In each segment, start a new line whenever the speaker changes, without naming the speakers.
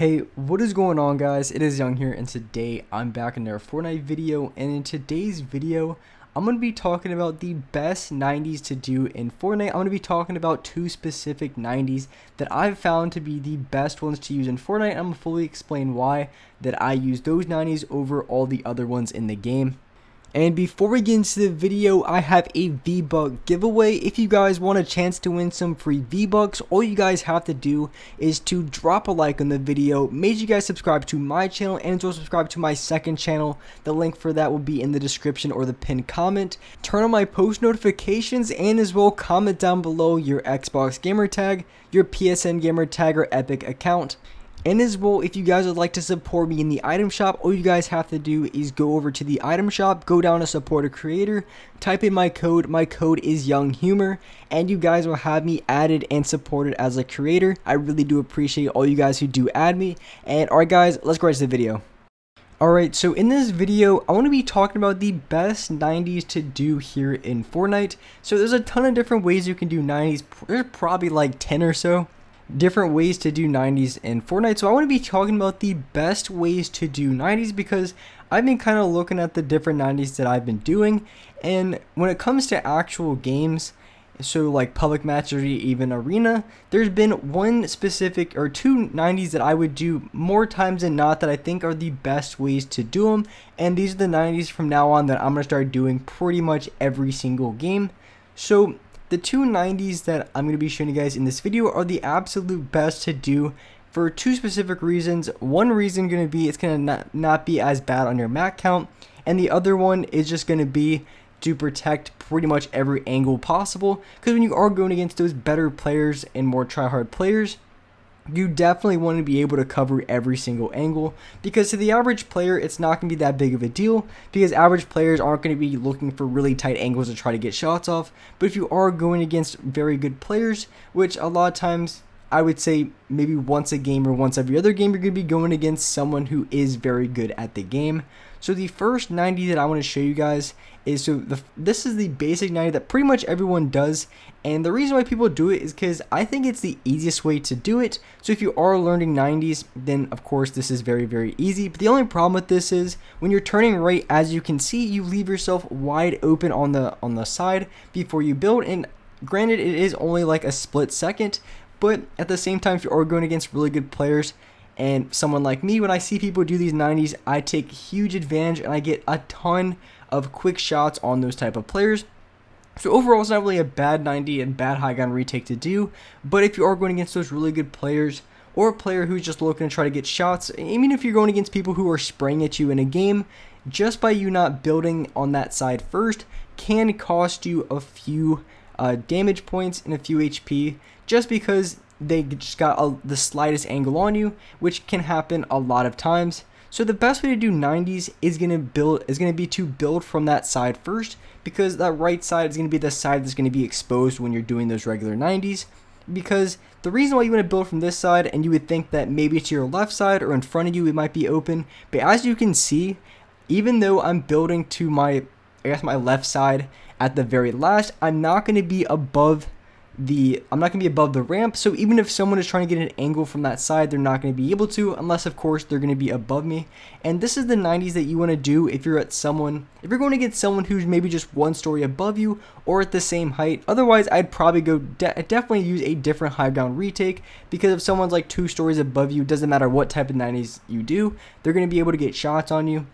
Hey, what is going on, guys? It is Young here, and today I'm back in another Fortnite video, and in today's video I'm going to be talking about the best 90s to do in Fortnite. I'm going to be talking about two specific 90s that I've found to be the best ones to use in Fortnite. I'm going to fully explain why that I use those 90s over all the other ones in the game. And before we get into the video, I have a V-Buck giveaway. If you guys want a chance to win some free V-Bucks, all you guys have to do is to drop a like on the video. Make sure you guys subscribe to my channel and also subscribe to my second channel. The link for that will be in the description or the pinned comment. Turn on my post notifications and as well comment down below your Xbox gamer tag, your PSN gamer tag, or Epic account. And as well, if you guys would like to support me in the item shop, all you guys have to do is go over to the item shop, go down to support a creator, type in my code is Young Humor, and you guys will have me added and supported as a creator. I really do appreciate all you guys who do add me. And alright guys, let's go right to the video. Alright, so in this video, I want to be talking about the best 90s to do here in Fortnite. So there's a ton of different ways you can do 90s, there's probably like 10 or so different ways to do 90s in Fortnite. So I want to be talking about the best ways to do 90s because I've been kind of looking at the different 90s that I've been doing, and when it comes to actual games, so like public matches or even arena, there's been one specific or two 90s that I would do more times than not that I think are the best ways to do them, and these are the 90s from now on that I'm going to start doing pretty much every single game. So the two 90s that I'm going to be showing you guys in this video are the absolute best to do for two specific reasons. One reason going to be it's going to not be as bad on your mat count, and the other one is just going to be to protect pretty much every angle possible, because when you are going against those better players and more tryhard players, you definitely want to be able to cover every single angle, because to the average player it's not going to be that big of a deal, because average players aren't going to be looking for really tight angles to try to get shots off. But if you are going against very good players, which a lot of times I would say maybe once a game or once every other game, you're going to be going against someone who is very good at the game. So the first 90 that I want to show you guys is, this is the basic 90 that pretty much everyone does, and the reason why people do it is because I think it's the easiest way to do it. So if you are learning 90s, then of course this is very easy, but the only problem with this is when you're turning right, as you can see, you leave yourself wide open on the side before you build, and granted it is only like a split second, but at the same time, if you are going against really good players and someone like me, when I see people do these 90s, I take huge advantage and I get a ton of quick shots on those type of players. So overall, it's not really a bad 90 and bad high gun retake to do, but if you are going against those really good players, or a player who's just looking to try to get shots, even if you're going against people who are spraying at you in a game, just by you not building on that side first can cost you a few damage points and a few HP, just because they just got the slightest angle on you, which can happen a lot of times. So the best way to do 90s is going to be to build from that side first, because that right side is going to be the side that's going to be exposed when you're doing those regular 90s. Because the reason why you want to build from this side, and you would think that maybe to your left side or in front of you it might be open, but as you can see, even though I'm building to my left side at the very last, I'm not going to be above the ramp. So even if someone is trying to get an angle from that side, they're not going to be able to, unless of course they're going to be above me. And this is the 90s that you want to do if you're going to get someone who's maybe just one story above you or at the same height. Otherwise, I'd probably go definitely use a different high ground retake, because if someone's like 2 stories above you, it doesn't matter what type of 90s you do, they're going to be able to get shots on you.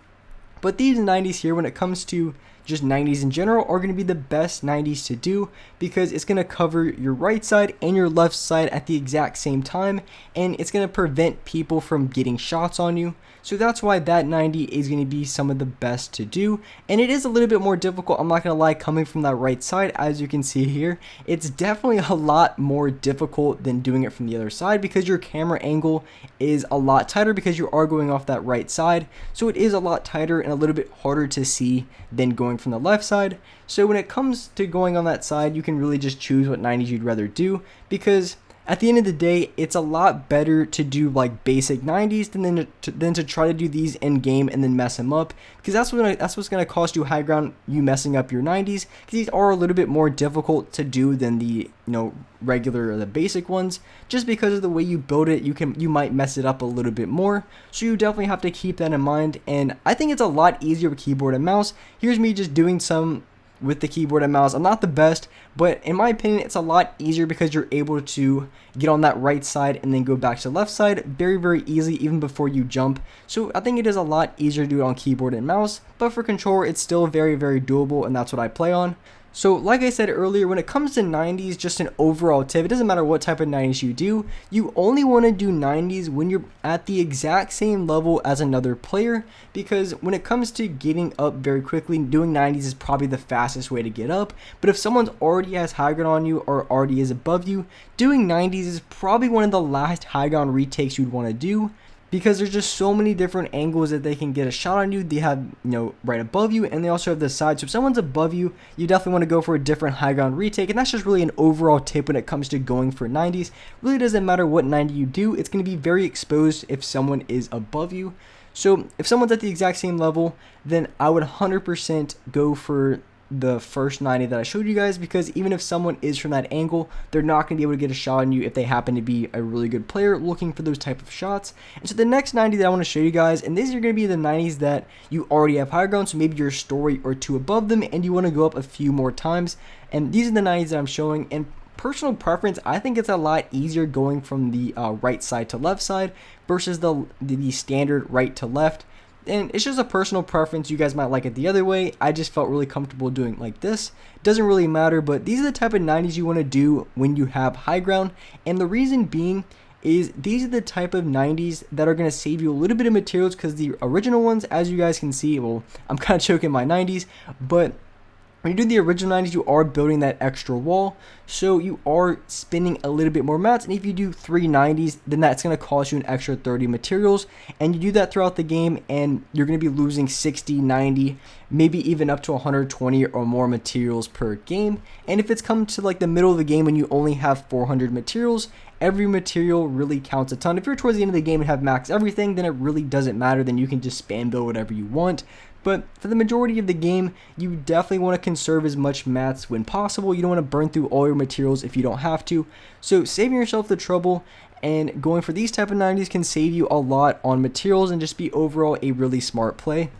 But these 90s here, when it comes to just 90s in general, are going to be the best 90s to do, because it's going to cover your right side and your left side at the exact same time, and it's going to prevent people from getting shots on you. So that's why that 90 is going to be some of the best to do, and it is a little bit more difficult, I'm not going to lie, coming from that right side. As you can see here, it's definitely a lot more difficult than doing it from the other side, because your camera angle is a lot tighter, because you are going off that right side, so it is a lot tighter and a little bit harder to see than going from the left side. So when it comes to going on that side, you can really just choose what 90s you'd rather do, because at the end of the day, it's a lot better to do like basic 90s than to try to do these in game and then mess them up, because that's what's gonna cost you high ground, you messing up your 90s, because these are a little bit more difficult to do than the regular or the basic ones, just because of the way you build it. You might mess it up a little bit more, so you definitely have to keep that in mind. And I think it's a lot easier with keyboard and mouse. Here's me just doing some with the keyboard and mouse. I'm not the best, but in my opinion, it's a lot easier because you're able to get on that right side and then go back to the left side very, very easily, even before you jump. So I think it is a lot easier to do it on keyboard and mouse, but for controller, it's still very, very doable, and that's what I play on. So like I said earlier, when it comes to 90s, just an overall tip, it doesn't matter what type of 90s you do, you only want to do 90s when you're at the exact same level as another player, because when it comes to getting up very quickly, doing 90s is probably the fastest way to get up. But if someone already has high ground on you or already is above you, doing 90s is probably one of the last high ground retakes you'd want to do, because there's just so many different angles that they can get a shot on you. They have, right above you, and they also have the side. So if someone's above you, you definitely want to go for a different high ground retake, and that's just really an overall tip when it comes to going for 90s. Really doesn't matter what 90 you do, it's going to be very exposed if someone is above you. So if someone's at the exact same level, then I would 100% go for the first 90 that I showed you guys, because even if someone is from that angle, they're not going to be able to get a shot on you if they happen to be a really good player looking for those type of shots. And so the next 90 that I want to show you guys, and these are going to be the 90s that you already have high ground, so maybe you're a story or two above them and you want to go up a few more times. And these are the 90s that I'm showing. And personal preference, I think it's a lot easier going from the right side to left side versus the standard right to left. And it's just a personal preference. You guys might like it the other way. I just felt really comfortable doing it like this. Doesn't really matter, but these are the type of 90s you want to do when you have high ground. And the reason being is these are the type of 90s that are going to save you a little bit of materials, because the original ones, as you guys can see, well, I'm kind of choking my 90s, but when you do the original 90s, you are building that extra wall, so you are spending a little bit more mats. And if you do 3 90s, then that's going to cost you an extra 30 materials, and you do that throughout the game, and you're going to be losing 60, 90, maybe even up to 120 or more materials per game. And if it's come to like the middle of the game and you only have 400 materials, every material really counts a ton. If you're towards the end of the game and have max everything, then it really doesn't matter. Then you can just spam build whatever you want. But for the majority of the game, you definitely want to conserve as much mats when possible. You don't want to burn through all your materials if you don't have to. So saving yourself the trouble and going for these type of 90s can save you a lot on materials and just be overall a really smart play.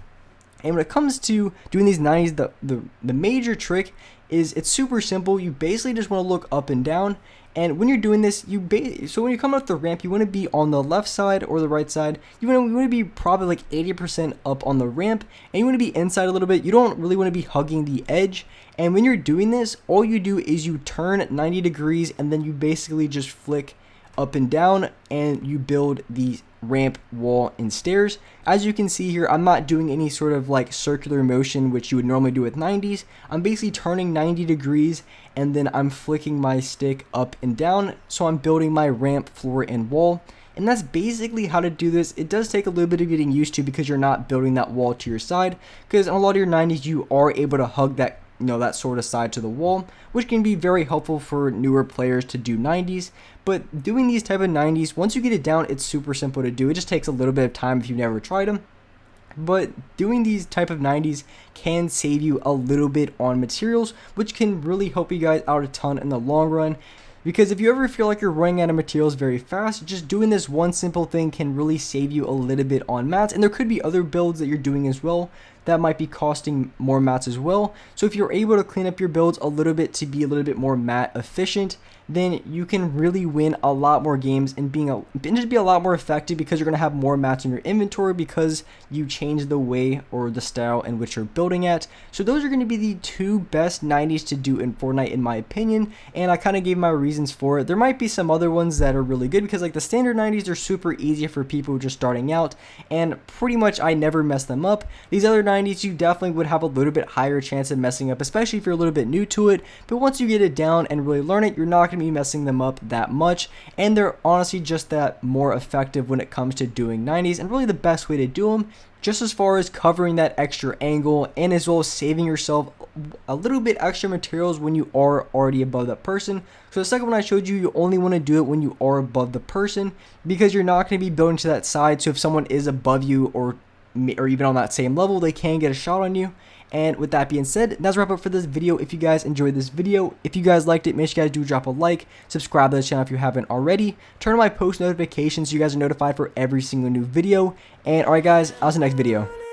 And when it comes to doing these 90s, the major trick is it's super simple. You basically just want to look up and down. And when you're doing this, so when you come up the ramp, you want to be on the left side or the right side. You want to be probably like 80% up on the ramp, and you want to be inside a little bit. You don't really want to be hugging the edge. And when you're doing this, all you do is you turn 90 degrees, and then you basically just flick up and down, and you build the ramp, wall, and stairs. As you can see here, I'm not doing any sort of like circular motion, which you would normally do with 90s. I'm basically turning 90 degrees, and then I'm flicking my stick up and down, so I'm building my ramp, floor, and wall. And that's basically how to do this. It does take a little bit of getting used to, because you're not building that wall to your side, because on a lot of your 90s you are able to hug that that sort of side to the wall, which can be very helpful for newer players to do 90s. But doing these type of 90s, once you get it down, it's super simple to do. It just takes a little bit of time if you've never tried them. But doing these type of 90s can save you a little bit on materials, which can really help you guys out a ton in the long run. Because if you ever feel like you're running out of materials very fast, just doing this one simple thing can really save you a little bit on mats. And there could be other builds that you're doing as well that might be costing more mats as well. So if you're able to clean up your builds a little bit to be a little bit more mat efficient, then you can really win a lot more games and just be a lot more effective, because you're going to have more mats in your inventory because you change the way or the style in which you're building at. So those are going to be the 2 best 90s to do in Fortnite in my opinion, and I kind of gave my reasons for it. There might be some other ones that are really good, because like the standard 90s are super easy for people just starting out, and pretty much I never mess them up. These other 90s 90s, you definitely would have a little bit higher chance of messing up, especially if you're a little bit new to it. But once you get it down and really learn it, you're not going to be messing them up that much. And they're honestly just that more effective when it comes to doing 90s, and really the best way to do them, just as far as covering that extra angle and as well as saving yourself a little bit extra materials when you are already above that person. So the second one I showed you, you only want to do it when you are above the person, because you're not going to be building to that side. So if someone is above you or even on that same level, they can get a shot on you. And with that being said, that's a wrap up for this video. If you guys enjoyed this video, if you guys liked it, make sure you guys do drop a like, subscribe to the channel if you haven't already, turn on my post notifications so you guys are notified for every single new video. And alright guys, I'll see you next video.